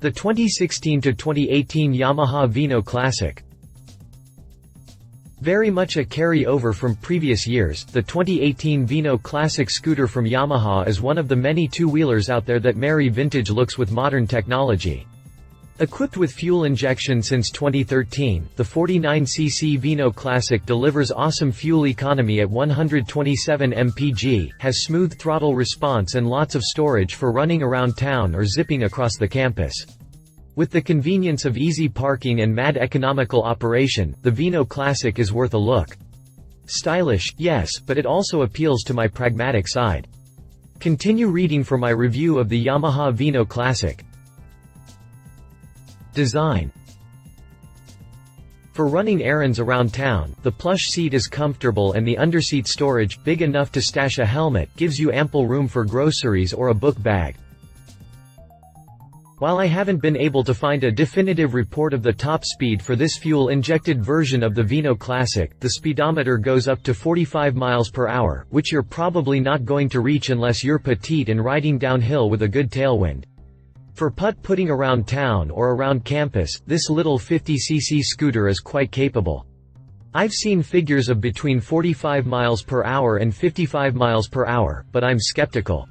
The 2016 to 2018 Yamaha Vino Classic. Very much a carry-over from previous years, the 2018 Vino Classic scooter from Yamaha is one of the many two-wheelers out there that marry vintage looks with modern technology. Equipped with fuel injection since 2013, the 49cc Vino Classic delivers awesome fuel economy at 127 mpg, has smooth throttle response and lots of storage for running around town or zipping across the campus. With the convenience of easy parking and mad economical operation, the Vino Classic is worth a look. Stylish, yes, but it also appeals to my pragmatic side. Continue reading for my review of the Yamaha Vino Classic. Design. For running errands around town, the plush seat is comfortable and the underseat storage, big enough to stash a helmet, gives you ample room for groceries or a book bag. While I haven't been able to find a definitive report of the top speed for this fuel-injected version of the Vino Classic, the speedometer goes up to 45 miles per hour, which you're probably not going to reach unless you're petite and riding downhill with a good tailwind. For putt-putting around town or around campus, this little 50cc scooter is quite capable. I've seen figures of between 45 miles per hour and 55 miles per hour, but I'm skeptical.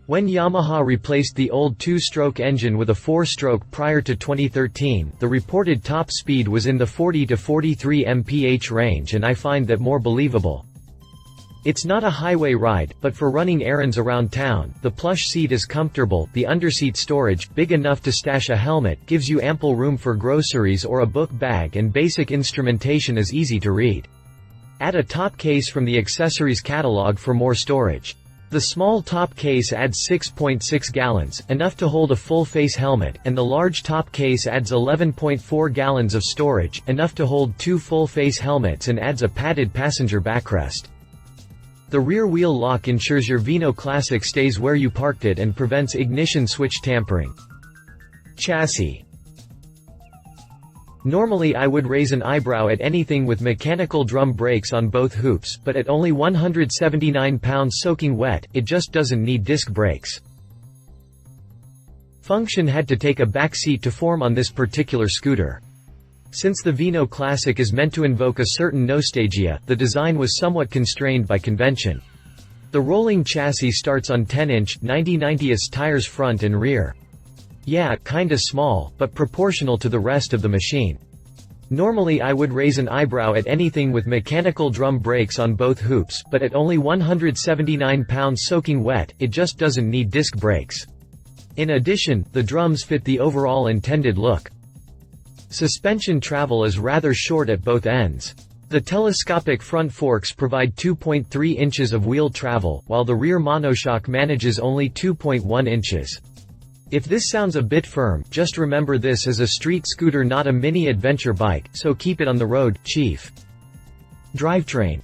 When Yamaha replaced the old two-stroke engine with a four-stroke prior to 2013, the reported top speed was in the 40 to 43 mph range, and I find that more believable. It's not a highway ride, but for running errands around town, the plush seat is comfortable, the underseat storage, big enough to stash a helmet, gives you ample room for groceries or a book bag, and basic instrumentation is easy to read. Add a top case from the accessories catalog for more storage. The small top case adds 6.6 gallons, enough to hold a full-face helmet, and the large top case adds 11.4 gallons of storage, enough to hold two full-face helmets, and adds a padded passenger backrest. The rear wheel lock ensures your Vino Classic stays where you parked it and prevents ignition switch tampering. Chassis. Normally I would raise an eyebrow at anything with mechanical drum brakes on both hoops, but at only 179 pounds soaking wet, it just doesn't need disc brakes. Function had to take a back seat to form on this particular scooter. Since the Vino Classic is meant to invoke a certain nostalgia, the design was somewhat constrained by convention. The rolling chassis starts on 10-inch, 90/90s tires front and rear. Yeah, kinda small, but proportional to the rest of the machine. Normally I would raise an eyebrow at anything with mechanical drum brakes on both hoops, but at only 179 pounds soaking wet, it just doesn't need disc brakes. In addition, the drums fit the overall intended look. Suspension travel is rather short at both ends. The telescopic front forks provide 2.3 inches of wheel travel, while the rear monoshock manages only 2.1 inches. If this sounds a bit firm, just remember this is a street scooter, not a mini adventure bike, so keep it on the road, chief. Drivetrain.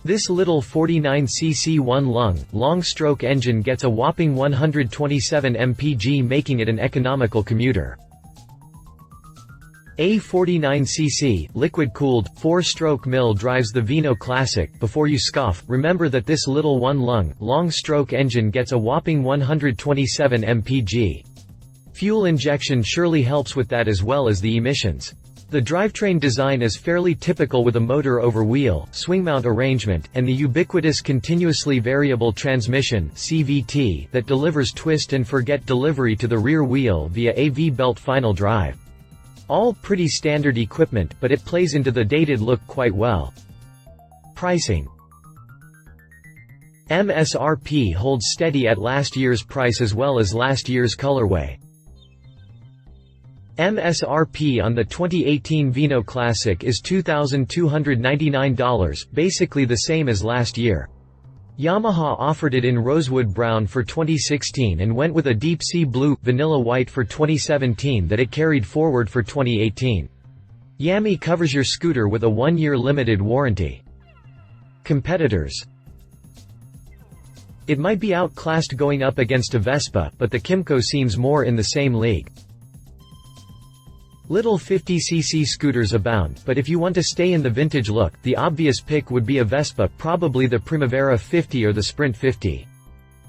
This little 49cc one-lung, long-stroke engine gets a whopping 127 mpg, making it an economical commuter. A 49cc, liquid-cooled, four-stroke mill drives the Vino Classic. Before you scoff, remember that this little one-lung, long-stroke engine gets a whopping 127 mpg. Fuel injection surely helps with that as well as the emissions. The drivetrain design is fairly typical with a motor over wheel, swing mount arrangement, and the ubiquitous continuously variable transmission (CVT) that delivers twist and forget delivery to the rear wheel via a V-belt final drive. All pretty standard equipment, but it plays into the dated look quite well. Pricing. MSRP holds steady at last year's price as well as last year's colorway. MSRP on the 2018 Vino Classic is $2,299, basically the same as last year. Yamaha offered it in rosewood brown for 2016 and went with a deep sea blue, vanilla white for 2017 that it carried forward for 2018. Yami covers your scooter with a 1-year limited warranty. Competitors. It might be outclassed going up against a Vespa, but the Kymco seems more in the same league. Little 50cc scooters abound, but if you want to stay in the vintage look, the obvious pick would be a Vespa, probably the Primavera 50 or the Sprint 50.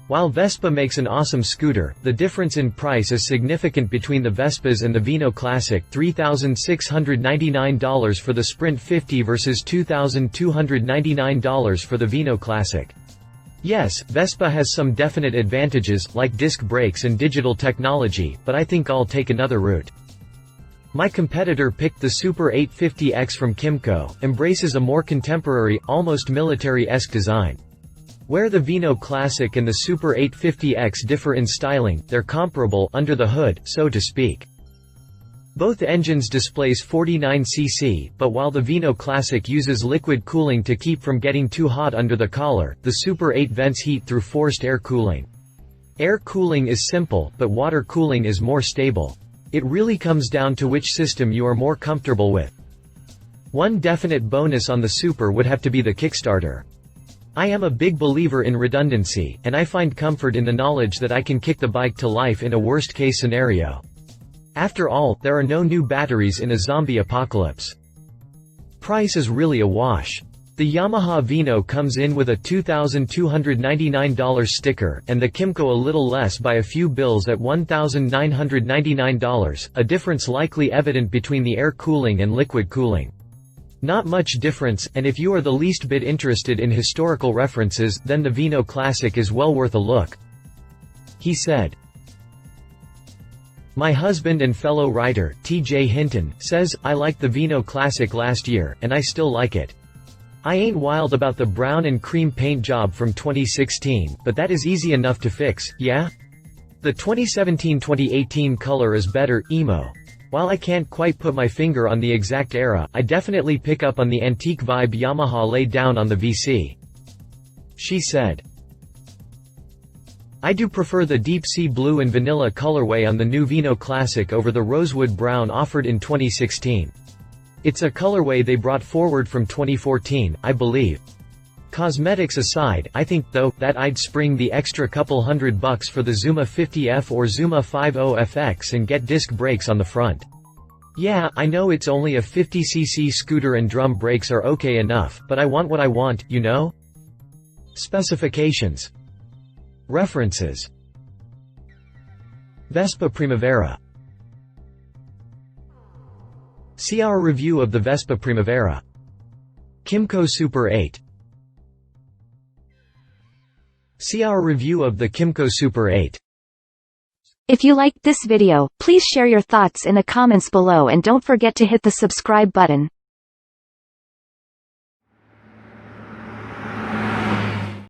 While Vespa makes an awesome scooter, the difference in price is significant between the Vespas and the Vino Classic. $3,699 for the Sprint 50 versus $2,299 for the Vino Classic. Yes, Vespa has some definite advantages, like disc brakes and digital technology, but I think I'll take another route. My competitor picked the Super 850X from Kymco, embraces a more contemporary, almost military-esque design. Where the Vino Classic and the Super 850X differ in styling, they're comparable under the hood, so to speak. Both engines displace 49 cc, but while the Vino Classic uses liquid cooling to keep from getting too hot under the collar, the Super 8 vents heat through forced air cooling. Air cooling is simple, but water cooling is more stable. It really comes down to which system you are more comfortable with. One definite bonus on the Super would have to be the Kickstarter. I am a big believer in redundancy, and I find comfort in the knowledge that I can kick the bike to life in a worst-case scenario. After all, there are no new batteries in a zombie apocalypse. Price is really a wash. The Yamaha Vino comes in with a $2,299 sticker, and the Kymco a little less by a few bills at $1,999, a difference likely evident between the air cooling and liquid cooling. Not much difference, and if you are the least bit interested in historical references, then the Vino Classic is well worth a look. He said. My husband and fellow writer, T.J. Hinton, says, I liked the Vino Classic last year, and I still like it. I ain't wild about the brown and cream paint job from 2016, but that is easy enough to fix, yeah? The 2017-2018 color is better, emo. While I can't quite put my finger on the exact era, I definitely pick up on the antique vibe Yamaha laid down on the VC. She said. I do prefer the deep sea blue and vanilla colorway on the new Vino Classic over the rosewood brown offered in 2016. It's a colorway they brought forward from 2014, I believe. Cosmetics aside, I think, though, that I'd spring the extra couple $100 for the Zuma 50F or Zuma 50FX and get disc brakes on the front. Yeah, I know it's only a 50cc scooter and drum brakes are okay enough, but I want what I want, you know? Specifications. References. Vespa Primavera. See our review of the Vespa Primavera. Kymco Super 8. See our review of the Kymco Super 8. If you liked this video, please share your thoughts in the comments below and don't forget to hit the subscribe button.